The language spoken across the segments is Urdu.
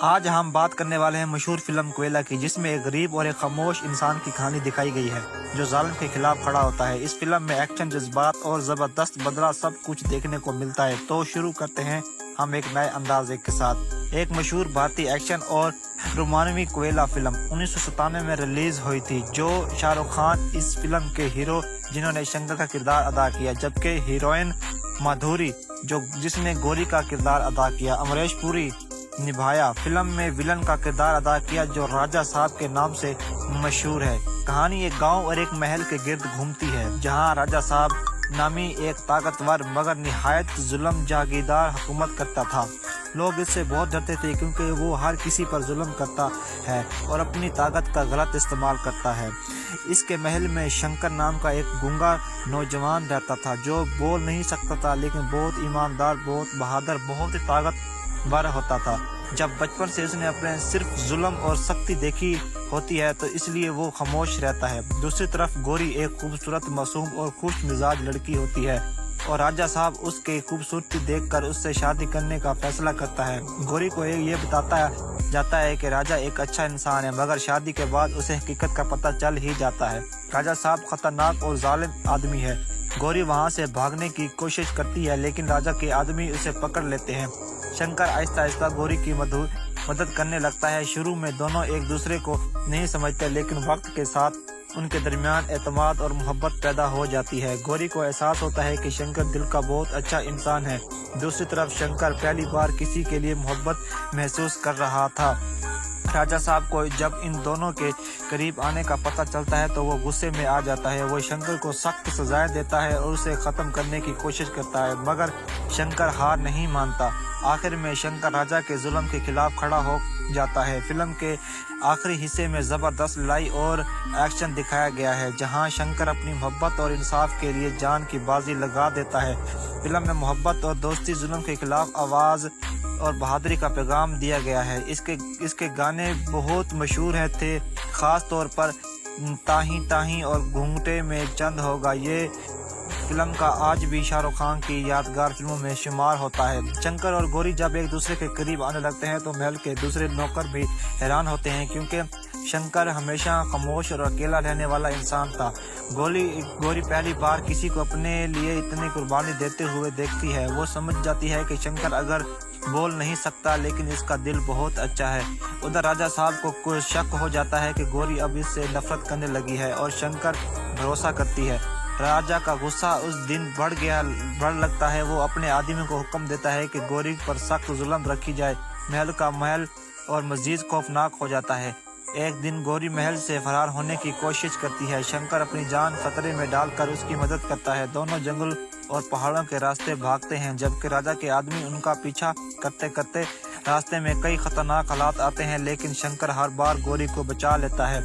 آج ہم بات کرنے والے ہیں مشہور فلم کوئلہ کی، جس میں ایک غریب اور ایک خاموش انسان کی کہانی دکھائی گئی ہے جو ظالم کے خلاف کھڑا ہوتا ہے۔ اس فلم میں ایکشن، جذبات اور زبردست بدلہ سب کچھ دیکھنے کو ملتا ہے۔ تو شروع کرتے ہیں ہم ایک نئے انداز کے ساتھ۔ ایک مشہور بھارتی ایکشن اور رومانوی کوئلہ فلم 1997 میں ریلیز ہوئی تھی، جو شاہ رخ خان اس فلم کے ہیرو جنہوں نے شنکر کا کردار ادا کیا، جبکہ ہیروئن مادھوری جس نے گوری کا کردار ادا کیا، امریش پوری نبھایا۔ فلم میں ولن کا کردار ادا کیا جو راجہ صاحب کے نام سے مشہور ہے۔ کہانی ایک گاؤں اور ایک محل کے گرد گھومتی ہے، جہاں راجہ صاحب نامی ایک طاقتور مگر نہایت ظلم جاگیردار حکومت کرتا تھا۔ لوگ اس سے بہت ڈرتے تھے کیونکہ وہ ہر کسی پر ظلم کرتا ہے اور اپنی طاقت کا غلط استعمال کرتا ہے۔ اس کے محل میں شنکر نام کا ایک گونگا نوجوان رہتا تھا جو بول نہیں سکتا تھا، لیکن بہت ایماندار، بہت بہادر، بہت طاقتور ہوتا تھا۔ جب بچپن سے اس نے اپنے صرف ظلم اور سختی دیکھی ہوتی ہے تو اس لیے وہ خاموش رہتا ہے۔ دوسری طرف گوری ایک خوبصورت، معصوم اور خوش مزاج لڑکی ہوتی ہے اور راجہ صاحب اس کی خوبصورتی دیکھ کر اس سے شادی کرنے کا فیصلہ کرتا ہے۔ گوری کو یہ بتاتا جاتا ہے کہ راجہ ایک اچھا انسان ہے، مگر شادی کے بعد اسے حقیقت کا پتہ چل ہی جاتا ہے۔ راجہ صاحب خطرناک اور ظالم آدمی ہے۔ گوری وہاں سے بھاگنے کی کوشش کرتی ہے، لیکن راجہ کے آدمی اسے پکڑ لیتے ہیں۔ شنکر آہستہ آہستہ گوری کی مدد کرنے لگتا ہے۔ شروع میں دونوں ایک دوسرے کو نہیں سمجھتے، لیکن وقت کے ساتھ ان کے درمیان اعتماد اور محبت پیدا ہو جاتی ہے۔ گوری کو احساس ہوتا ہے کہ شنکر دل کا بہت اچھا انسان ہے۔ دوسری طرف شنکر پہلی بار کسی کے لیے محبت محسوس کر رہا تھا۔ راجہ صاحب کو جب ان دونوں کے قریب آنے کا پتہ چلتا ہے تو وہ غصے میں آ جاتا ہے۔ وہ شنکر کو سخت سزائیں دیتا ہے اور اسے ختم کرنے کی کوشش کرتا ہے، مگر شنکر ہار نہیں مانتا۔ آخر میں شنکر راجہ کے ظلم کے خلاف کھڑا ہو جاتا ہے۔ فلم کے آخری حصے میں زبردست لڑائی اور ایکشن دکھایا گیا ہے، جہاں شنکر اپنی محبت اور انصاف کے لیے جان کی بازی لگا دیتا ہے۔ فلم میں محبت اور دوستی، ظلم کے خلاف آواز اور بہادری کا پیغام دیا گیا ہے۔ اس کے گانے بہت مشہور تھے، خاص طور پر تاہیں تاہیں اور گھونگھٹے میں چند ہوگا۔ یہ فلم کا آج بھی شاہ رخ خان کی یادگار فلموں میں شمار ہوتا ہے۔ شنکر اور گوری جب ایک دوسرے کے قریب آنے لگتے ہیں تو محل کے دوسرے نوکر بھی حیران ہوتے ہیں، کیونکہ شنکر ہمیشہ خاموش اور اکیلا رہنے والا انسان تھا۔ گوری پہلی بار کسی کو اپنے لیے اتنی قربانی دیتے ہوئے دیکھتی ہے۔ وہ سمجھ جاتی ہے کہ شنکر اگر بول نہیں سکتا لیکن اس کا دل بہت اچھا ہے۔ ادھر راجہ صاحب کو شک ہو جاتا ہے کہ گوری اب اس سے نفرت کرنے لگی ہے اور شنکر بھروسہ کرتی ہے۔ راجہ کا غصہ اس دن بڑھ لگتا ہے۔ وہ اپنے آدمی کو حکم دیتا ہے کہ گوری پر سخت ظلم رکھی جائے۔ محل کا محل اور مزید خوفناک ہو جاتا ہے۔ ایک دن گوری محل سے فرار ہونے کی کوشش کرتی ہے۔ شنکر اپنی جان خطرے میں ڈال کر اس کی مدد کرتا ہے۔ دونوں جنگل اور پہاڑوں کے راستے بھاگتے ہیں، جبکہ راجہ کے آدمی ان کا پیچھا کرتے کرتے راستے میں کئی خطرناک حالات آتے ہیں، لیکن شنکر ہر بار گوری کو بچا لیتا ہے۔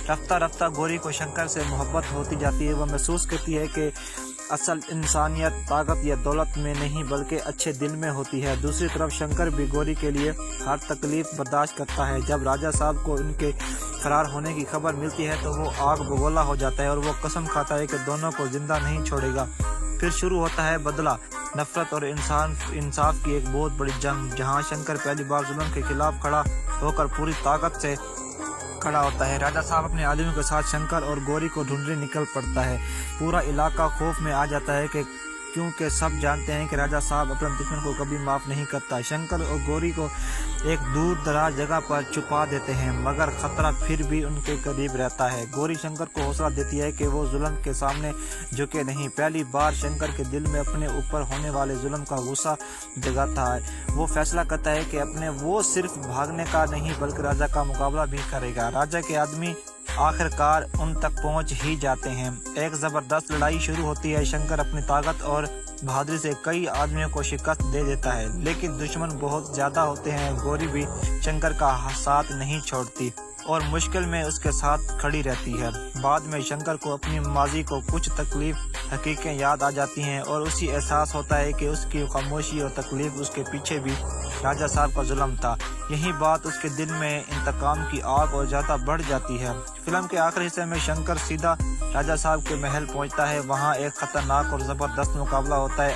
رفتہ رفتہ گوری کو شنکر سے محبت ہوتی جاتی ہے۔ وہ محسوس کرتی ہے کہ اصل انسانیت طاقت یا دولت میں نہیں بلکہ اچھے دل میں ہوتی ہے۔ دوسری طرف شنکر بھی گوری کے لیے ہر تکلیف برداشت کرتا ہے۔ جب راجہ صاحب کو ان کے فرار ہونے کی خبر ملتی ہے تو وہ آگ بگولا ہو جاتا ہے اور وہ قسم کھاتا ہے کہ دونوں کو زندہ نہیں چھوڑے گا۔ پھر شروع ہوتا ہے بدلہ، نفرت اور انصاف کی ایک بہت بڑی جنگ، جہاں شنکر پہلی بار ظلم کے خلاف کھڑا ہو کر پوری طاقت سے کھڑا ہوتا ہے۔ راجہ صاحب اپنے آدمیوں کے ساتھ شنکر اور گوری کو ڈھونڈنے نکل پڑتا ہے۔ پورا علاقہ خوف میں آ جاتا ہے کیونکہ سب جانتے ہیں کہ راجہ صاحب اپنے دشمن کو کبھی معاف نہیں کرتا۔ شنکر اور گوری کو ایک دور دراز جگہ پر چھپا دیتے ہیں، مگر خطرہ پھر بھی ان کے قریب رہتا ہے۔ گوری شنکر کو حوصلہ دیتی ہے کہ وہ ظلم کے سامنے جھکے نہیں۔ پہلی بار شنکر کے دل میں اپنے اوپر ہونے والے ظلم کا غصہ جگاتا ہے۔ وہ فیصلہ کرتا ہے کہ وہ صرف بھاگنے کا نہیں بلکہ راجہ کا مقابلہ بھی کرے گا۔ راجہ کے آدمی آخر کار ان تک پہنچ ہی جاتے ہیں۔ ایک زبردست لڑائی شروع ہوتی ہے۔ شنکر اپنی طاقت اور بہادری سے کئی آدمیوں کو شکست دے دیتا ہے، لیکن دشمن بہت زیادہ ہوتے ہیں۔ گوری بھی شنکر کا ساتھ نہیں چھوڑتی اور مشکل میں اس کے ساتھ کھڑی رہتی ہے۔ بعد میں شنکر کو اپنی ماضی کو کچھ تکلیف حقیقتیں یاد آ جاتی ہیں اور اسی احساس ہوتا ہے کہ اس کی خاموشی اور تکلیف اس کے پیچھے بھی راجہ صاحب کا ظلم تھا۔ یہی بات اس کے دل میں انتقام کی آگ اور زیادہ بڑھ جاتی ہے۔ فلم کے آخری حصے میں شنکر سیدھا راجہ صاحب کے محل پہنچتا ہے۔ وہاں ایک خطرناک اور زبردست مقابلہ ہوتا ہے۔